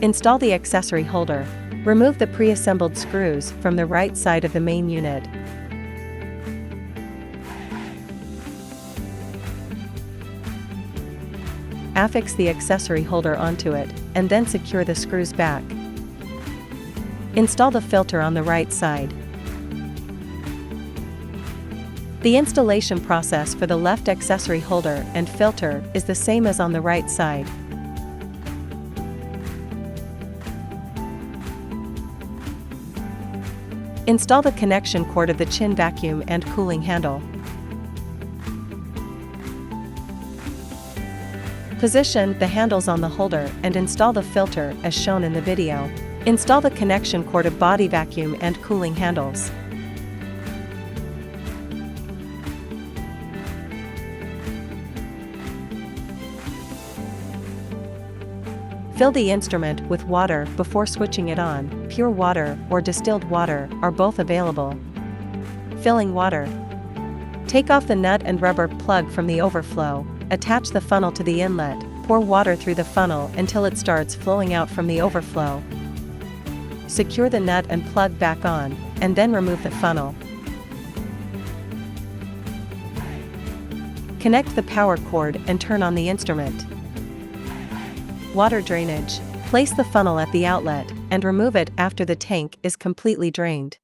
Install the accessory holder. Remove the pre-assembled screws from the right side of the main unit. Affix the accessory holder onto it, and then secure the screws back. Install the filter on the right side. The installation process for the left accessory holder and filter is the same as on the right side. Install the connection cord of the chin vacuum and cooling handle. Position the handles on the holder and install the filter as shown in the video. Install the connection cord of body vacuum and cooling handles. Fill the instrument with water before switching it on. Pure water or distilled water are both available. Filling water. Take off the nut and rubber plug from the overflow. Attach the funnel to the inlet. Pour water through the funnel until it starts flowing out from the overflow. Secure the nut and plug back on, and then remove the funnel. Connect the power cord and turn on the instrument. Water drainage. Place the funnel at the outlet, and remove it after the tank is completely drained.